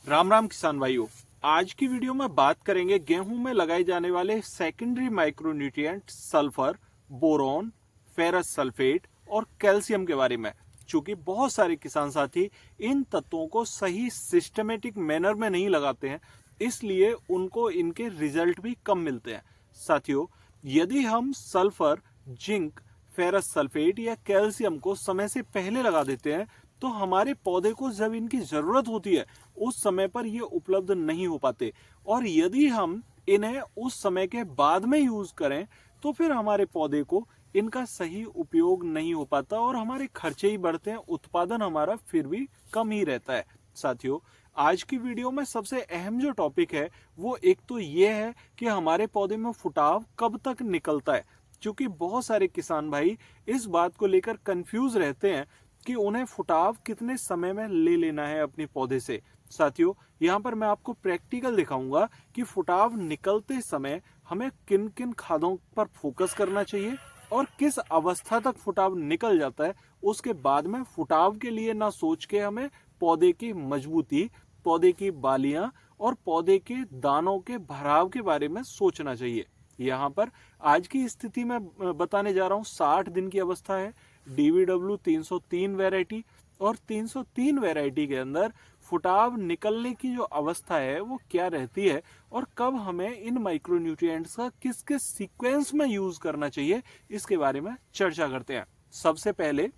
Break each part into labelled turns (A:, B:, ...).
A: राम राम किसान भाइयों। आज की वीडियो में बात करेंगे गेहूं में लगाए जाने वाले secondary micronutrient sulphur, boron, ferrous sulphate और कैल्शियम के बारे में। चूंकि बहुत सारे किसान साथी इन तत्वों को सही सिस्टमेटिक मैनर में नहीं लगाते हैं, इसलिए उनको इनके रिजल्ट भी कम मिलते हैं। साथियों, यदि हम सल्फर, जिंक, फेरस सल्फेट या कैल्शियम को समय से पहले लगा देते हैं तो हमारे पौधे को जब इनकी जरूरत होती है उस समय पर ये उपलब्ध नहीं हो पाते, और यदि हम इन्हें उस समय के बाद में यूज करें तो फिर हमारे पौधे को इनका सही उपयोग नहीं हो पाता और हमारे खर्चे ही बढ़ते हैं, उत्पादन हमारा फिर भी कम ही रहता है। साथियों, आज की वीडियो में सबसे अहम जो टॉपिक है वो एक तो ये है कि हमारे पौधे में फुटाव कब तक निकलता है, क्योंकि बहुत सारे किसान भाई इस बात को लेकर कंफ्यूज रहते हैं कि उन्हें फुटाव कितने समय में ले लेना है अपने पौधे से। साथियों, यहाँ पर मैं आपको प्रैक्टिकल दिखाऊंगा कि फुटाव निकलते समय हमें किन किन खादों पर फोकस करना चाहिए और किस अवस्था तक फुटाव निकल जाता है उसके बाद में फुटाव के लिए ना सोच के हमें पौधे की मजबूती, पौधे की बालियां और पौधे के दानों के भराव के बारे में सोचना चाहिए। यहाँ पर आज की स्थिति में बताने जा रहा हूँ 60 दिन की अवस्था है, DVW 303 वैरायटी, और 303 वैरायटी के अंदर फुटाव निकलने की जो अवस्था है वो क्या रहती है और कब हमें इन माइक्रोन्यूट्रिएंट्स का किस किस सीक्वेंस में यूज करना चाहिए, इसके बारे में चर्चा करते हैं। सबसे पहले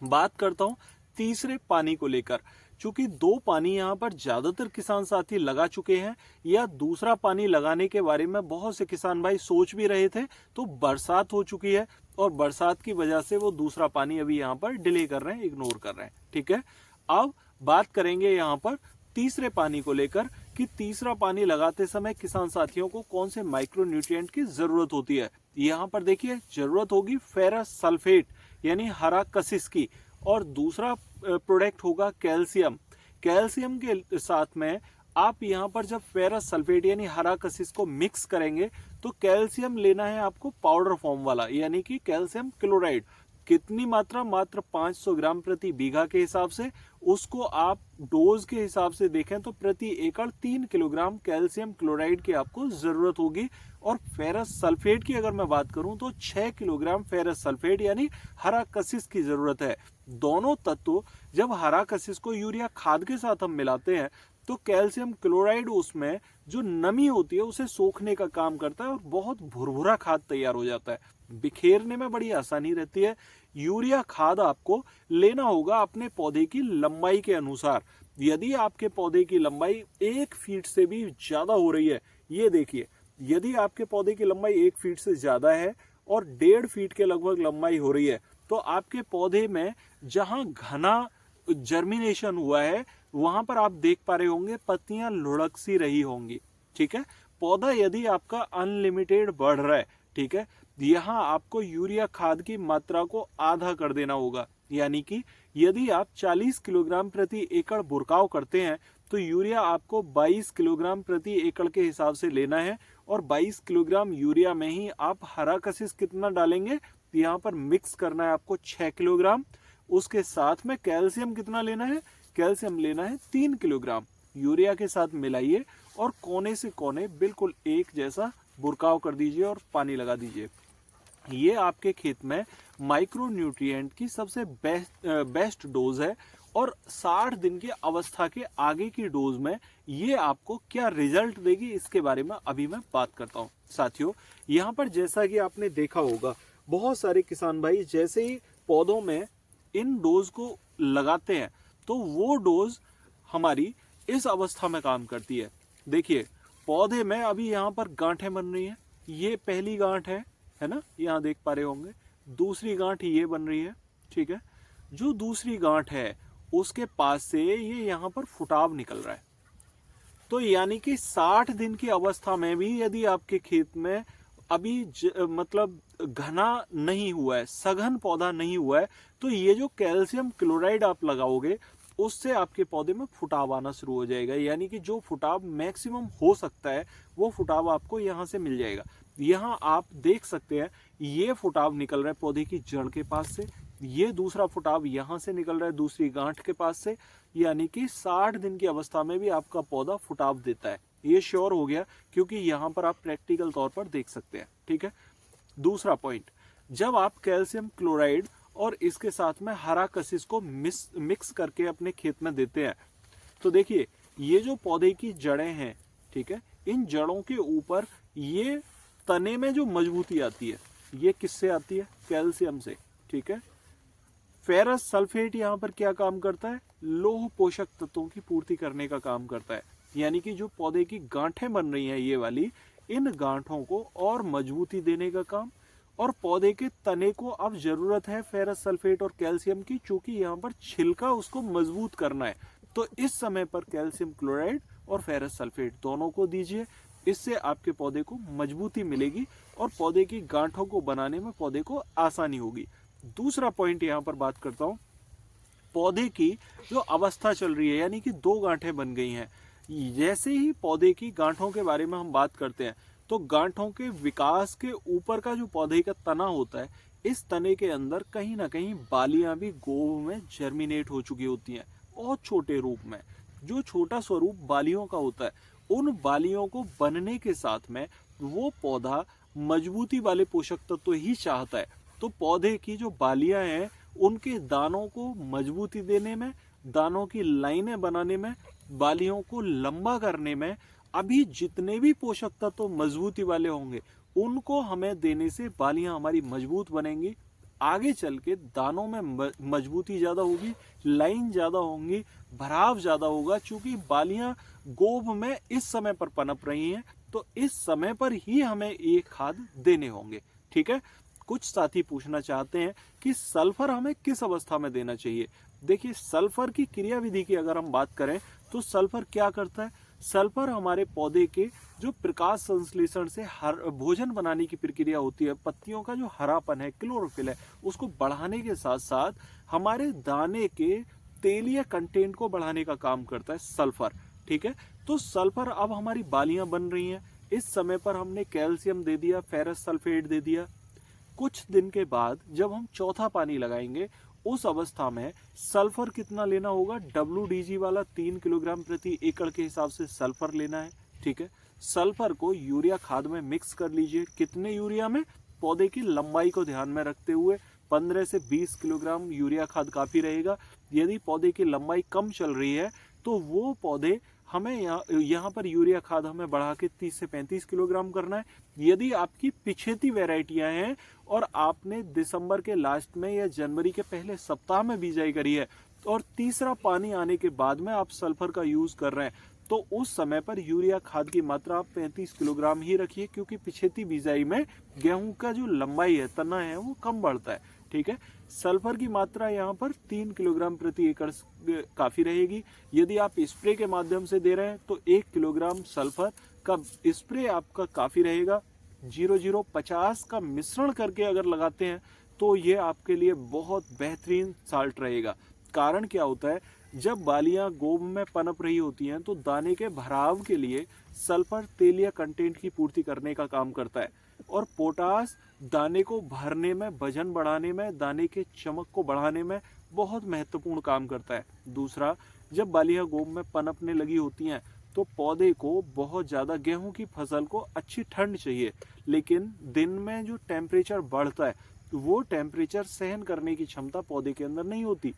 A: बात करता हूं तीसरे पानी को लेकर। चूंकि दो पानी यहाँ पर ज्यादातर किसान साथी लगा चुके हैं या दूसरा पानी लगाने के बारे में बहुत से किसान भाई सोच भी रहे थे, तो बरसात हो चुकी है और बरसात की वजह से वो दूसरा पानी अभी यहाँ पर डिले कर रहे हैं, इग्नोर कर रहे हैं। ठीक है, अब बात करेंगे यहाँ पर तीसरे पानी को लेकर कि तीसरा पानी लगाते समय किसान साथियों को कौन से माइक्रोन्यूट्रिएंट की जरूरत होती है। यहाँ पर देखिए, जरूरत होगी फेरस सल्फेट यानी हरा कसिस की, और दूसरा प्रोडक्ट होगा कैल्शियम। कैल्शियम के साथ में आप यहाँ पर जब फेरस सल्फेट यानी हरा कसिस को मिक्स करेंगे तो कैल्शियम लेना है आपको पाउडर फॉर्म वाला, यानी कि कैल्शियम क्लोराइड। कितनी मात्रा? मात्र 500 ग्राम प्रति बीघा के हिसाब से। उसको आप डोज के हिसाब से देखें तो प्रति एकड़ 3 किलोग्राम कैल्शियम क्लोराइड की आपको जरूरत होगी। और फेरस सल्फेट की अगर मैं बात करूं तो 6 किलोग्राम फेरस सल्फेट यानी हरा कसिस की जरूरत है। दोनों तत्व जब हरा कसिस को यूरिया खाद के साथ हम मिलाते हैं तो कैल्शियम क्लोराइड उसमें जो नमी होती है उसे सोखने का काम करता है और बहुत भुरभुरा खाद तैयार हो जाता है। बिखेरने में बड़ी आसानी रहती है। यूरिया खाद आपको लेना होगा अपने पौधे की लंबाई के अनुसार। यदि आपके पौधे की लंबाई 1 फीट से भी ज्यादा हो रही है, ये देखिए, यदि आपके पौधे की लंबाई 1 फीट से ज्यादा है और 1.5 फीट के लगभग लंबाई हो रही है तो आपके पौधे में जहां घना जर्मिनेशन हुआ है वहां पर आप देख पा रहे होंगे पत्तियां लुढ़क सी रही होंगी। ठीक है, पौधा यदि आपका अनलिमिटेड बढ़ रहा है, ठीक है, यहाँ आपको यूरिया खाद की मात्रा को आधा कर देना होगा। यानी कि यदि आप 40 किलोग्राम प्रति एकड़ बुरकाव करते हैं तो यूरिया आपको 22 किलोग्राम प्रति एकड़ के हिसाब से लेना है, और 22 किलोग्राम यूरिया में ही आप हरा कसिस कितना डालेंगे, यहाँ पर मिक्स करना है आपको 6 किलोग्राम। उसके साथ में कैल्शियम कितना लेना है? कैल्शियम लेना है 3 किलोग्राम। यूरिया के साथ मिलाइए और कोने से कोने बिल्कुल एक जैसा बुरकाव कर दीजिए और पानी लगा दीजिए। ये आपके खेत में माइक्रो न्यूट्रिएंट की सबसे बेस्ट डोज है। और 60 दिन की अवस्था के आगे की डोज में ये आपको क्या रिजल्ट देगी इसके बारे में अभी मैं बात करता हूँ। साथियों, यहाँ पर जैसा कि आपने देखा होगा बहुत सारे किसान भाई जैसे ही पौधों में इन डोज को लगाते हैं तो वो डोज हमारी इस अवस्था में काम करती है। देखिए, पौधे में अभी यहाँ पर गांठें बन रही हैं। ये पहली गांठ है ना, यहाँ देख पा रहे होंगे। दूसरी गांठ ये बन रही है। ठीक है, जो दूसरी गांठ है उसके पास से ये यहाँ पर फुटाव निकल रहा है। तो यानी कि 60 दिन की अवस्था में भी यदि आपके खेत में अभी मतलब घना नहीं हुआ है, सघन पौधा नहीं हुआ है, तो ये जो कैल्शियम क्लोराइड आप लगाओगे उससे आपके पौधे में फुटाव आना शुरू हो जाएगा। यानी कि जो फुटाव मैक्सिमम हो सकता है वो फुटाव आपको यहाँ से मिल जाएगा। यहाँ आप देख सकते हैं ये फुटाव निकल रहा है पौधे की जड़ के पास से, ये दूसरा फुटाव यहाँ से निकल रहा है दूसरी गांठ के पास से। यानी कि 60 दिन की अवस्था में भी आपका पौधा फुटाव देता है। ये श्योर हो गया, क्योंकि यहाँ पर आप प्रैक्टिकल तौर पर देख सकते हैं। ठीक है। दूसरा पॉइंट, जब आप कैल्शियम क्लोराइड और इसके साथ में हरा कशिश को मिक्स करके अपने खेत में देते हैं, तो देखिए ये जो पौधे की जड़ें हैं, ठीक है, इन जड़ों के ऊपर ये तने में जो मजबूती आती है, ये किससे आती है? कैल्शियम से। ठीक है। फेरस सल्फेट यहाँ पर क्या काम करता है? लौह पोषक तत्वों की पूर्ति करने का काम करता है। यानी कि जो पौधे की गांठें बन रही हैं ये वाली, इन गांठों को और मजबूती देने का काम, और पौधे के तने को अब जरूरत है फेरस सल्फेट और कैल्शियम की, चूंकि यहाँ पर छिलका उसको मजबूत करना है। तो इस समय पर कैल्शियम क्लोराइड और फेरस सल्फेट दोनों को दीजिए। इससे आपके पौधे को मजबूती मिलेगी और पौधे की गांठों को बनाने में पौधे को आसानी होगी। दूसरा पॉइंट यहाँ पर बात करता हूँ, पौधे की जो अवस्था चल रही है, यानी कि 2 गांठें बन गई हैं। जैसे ही पौधे की गांठों के बारे में हम बात करते हैं, तो गांठों के विकास के ऊपर का जो पौधे का तना होता है, इस तने के अंदर कहीं ना कहीं बालियां भी गोब में जर्मिनेट हो चुकी होती हैं, बहुत छोटे रूप में। जो छोटा स्वरूप बालियों का होता है, उन बालियों को बनने के साथ में वो पौधा मजबूती वाले पोषक तत्व ही चाहता है। तो पौधे की जो बालियां हैं, उनके दानों को मजबूती देने में, दानों की लाइनें बनाने में, बालियों को लंबा करने में, अभी जितने भी पोषक तत्व मजबूती वाले होंगे उनको हमें देने से बालियां हमारी मजबूत बनेंगी। आगे चल के दानों में मजबूती ज्यादा होगी, लाइन ज्यादा होंगी, भराव ज्यादा होगा। चूंकि बालियां गोब में इस समय पर पनप रही हैं, तो इस समय पर ही हमें ये खाद देने होंगे। ठीक है। कुछ साथी पूछना चाहते हैं कि सल्फर हमें किस अवस्था में देना चाहिए। देखिए, सल्फर की क्रियाविधि की अगर हम बात करें तो सल्फर क्या करता है? सल्फर हमारे पौधे के जो प्रकाश संश्लेषण से भोजन बनाने की प्रक्रिया होती है, पत्तियों का जो हरापन है, क्लोरोफिल है, उसको बढ़ाने के साथ साथ हमारे दाने के तेलीय कंटेंट को बढ़ाने का काम करता है सल्फर। ठीक है। तो सल्फर, अब हमारी बालियां बन रही हैं, इस समय पर हमने कैल्शियम दे दिया, फेरस सल्फेट दे दिया। कुछ दिन के बाद जब हम चौथा पानी लगाएंगे, उस अवस्था में सल्फर कितना लेना होगा? WDG वाला 3 किलोग्राम प्रति एकड़ के हिसाब से सल्फर लेना है। ठीक है। सल्फर को यूरिया खाद में मिक्स कर लीजिए। कितने यूरिया में? पौधे की लंबाई को ध्यान में रखते हुए 15 से 20 किलोग्राम यूरिया खाद काफी रहेगा। यदि पौधे की लंबाई कम चल रही है तो वो पौधे हमें यहाँ पर यूरिया खाद हमें बढ़ा के 30 से 35 किलोग्राम करना है। यदि आपकी पिछेती वैरायटियां हैं और आपने दिसंबर के लास्ट में या जनवरी के पहले सप्ताह में बिजाई करी है और तीसरा पानी आने के बाद में आप सल्फर का यूज कर रहे हैं, तो उस समय पर यूरिया खाद की मात्रा आप 35 किलोग्राम ही रखिए, क्योंकि पिछेती बिजाई में गेहूं का जो लंबाई है, तना है, वो कम बढ़ता है। ठीक है। सल्फर की मात्रा यहाँ पर 3 किलोग्राम प्रति एकड़ काफी रहेगी। यदि आप स्प्रे के माध्यम से दे रहे हैं तो 1 किलोग्राम सल्फर का स्प्रे आपका काफी रहेगा। 0050 का मिश्रण करके अगर लगाते हैं तो ये आपके लिए बहुत बेहतरीन साल्ट रहेगा। कारण क्या होता है, जब बालियां गोब में पनप रही होती हैं तो दाने के भराव के लिए सल्फर तेलीय कंटेंट की पूर्ति करने का काम करता है, और पोटास दाने को भरने में, वजन बढ़ाने में, दाने के चमक को बढ़ाने में बहुत महत्वपूर्ण काम करता है। दूसरा, जब बालियां गोब में पनपने लगी होती हैं तो पौधे को बहुत ज़्यादा, गेहूं की फसल को अच्छी ठंड चाहिए, लेकिन दिन में जो टेम्परेचर बढ़ता है वो टेम्परेचर सहन करने की क्षमता पौधे के अंदर नहीं होती।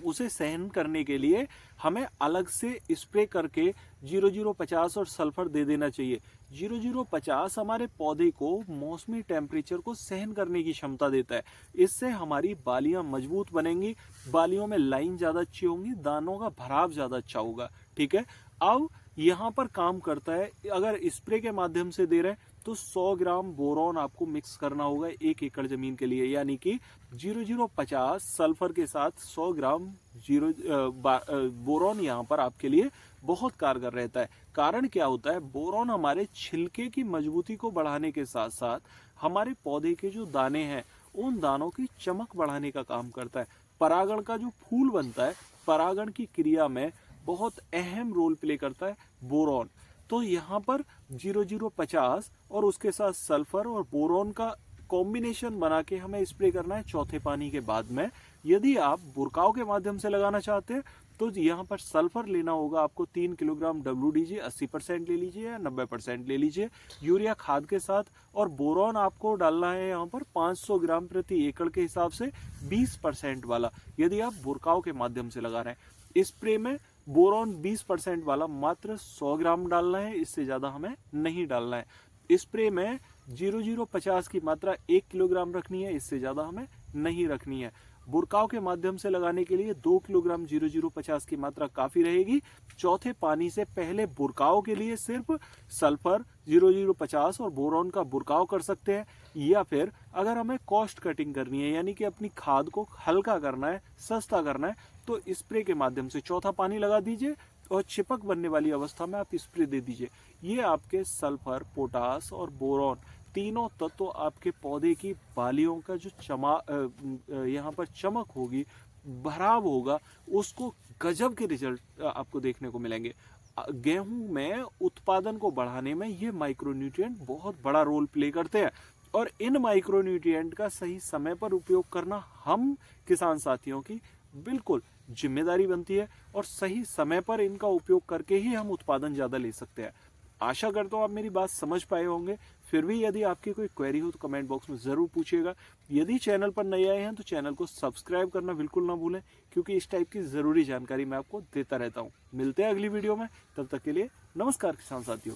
A: उसे सहन करने के लिए हमें अलग से स्प्रे करके 0050 और सल्फर दे देना चाहिए। 0050 हमारे पौधे को मौसमी टेम्परेचर को सहन करने की क्षमता देता है। इससे हमारी बालियां मजबूत बनेंगी, बालियों में लाइन ज़्यादा अच्छी होंगी, दानों का भराव ज़्यादा अच्छा होगा। ठीक है। अब यहाँ पर काम करता है, अगर स्प्रे के माध्यम से दे रहे हैं तो 100 ग्राम बोरॉन आपको मिक्स करना होगा 1 एकड़ जमीन के लिए, यानी कि 0050 सल्फर के साथ 100 ग्राम बोरॉन यहाँ पर आपके लिए बहुत कारगर रहता है। कारण क्या होता है, बोरॉन हमारे छिलके की मजबूती को बढ़ाने के साथ साथ हमारे पौधे के जो दाने हैं उन दानों की चमक बढ़ाने का काम करता है। परागण का जो फूल बनता है, परागण की क्रिया में बहुत अहम रोल प्ले करता है बोरॉन। तो यहाँ पर 0050 और उसके साथ सल्फर और बोरॉन का कॉम्बिनेशन बना के हमें स्प्रे करना है चौथे पानी के बाद में। यदि आप बुरकाव के माध्यम से लगाना चाहते हैं तो यहाँ पर सल्फर लेना होगा आपको 3 किलोग्राम WDG 80% ले लीजिए या 90% ले लीजिए यूरिया खाद के साथ। और बोरॉन आपको डालना है यहाँ पर 500 ग्राम प्रति एकड़ के हिसाब से 20% वाला, यदि आप बुरकाव के माध्यम से लगा रहे हैं। स्प्रे में बोरॉन 20% वाला मात्र 100 ग्राम डालना है, इससे ज़्यादा हमें नहीं डालना है। स्प्रे में 0050 की मात्रा 1 किलोग्राम रखनी है, इससे ज़्यादा हमें नहीं रखनी है। बुरकाव के माध्यम से लगाने के लिए 2 किलोग्राम 0050 की मात्रा काफ़ी रहेगी। चौथे पानी से पहले बुरकाव के लिए सिर्फ सल्फर 0050 और बोरॉन का बुरकाव कर सकते हैं। या फिर अगर हमें कॉस्ट कटिंग करनी है, यानी कि अपनी खाद को हल्का करना है, सस्ता करना है, तो स्प्रे के माध्यम से चौथा पानी लगा दीजिए और चिपक बनने वाली अवस्था में आप स्प्रे दे दीजिए। ये आपके सल्फर, पोटास और बोरॉन तीनों तत्व आपके पौधे की बालियों का जो यहाँ पर चमक होगी, भराव होगा, उसको गजब के रिजल्ट आपको देखने को मिलेंगे। गेहूं में उत्पादन को बढ़ाने में ये माइक्रोन्यूट्रिएंट बहुत बड़ा रोल प्ले करते हैं और इन माइक्रोन्यूट्रिएंट का सही समय पर उपयोग करना हम किसान साथियों की बिल्कुल जिम्मेदारी बनती है और सही समय पर इनका उपयोग करके ही हम उत्पादन ज़्यादा ले सकते हैं। आशा करता हूँ आप मेरी बात समझ पाए होंगे। फिर भी यदि आपकी कोई क्वेरी हो तो कमेंट बॉक्स में ज़रूर पूछिएगा। यदि चैनल पर नए आए हैं तो चैनल को सब्सक्राइब करना बिल्कुल ना भूलें, क्योंकि इस टाइप की ज़रूरी जानकारी मैं आपको देता रहता हूँ। मिलते हैं अगली वीडियो में, तब तक के लिए नमस्कार किसान साथियों।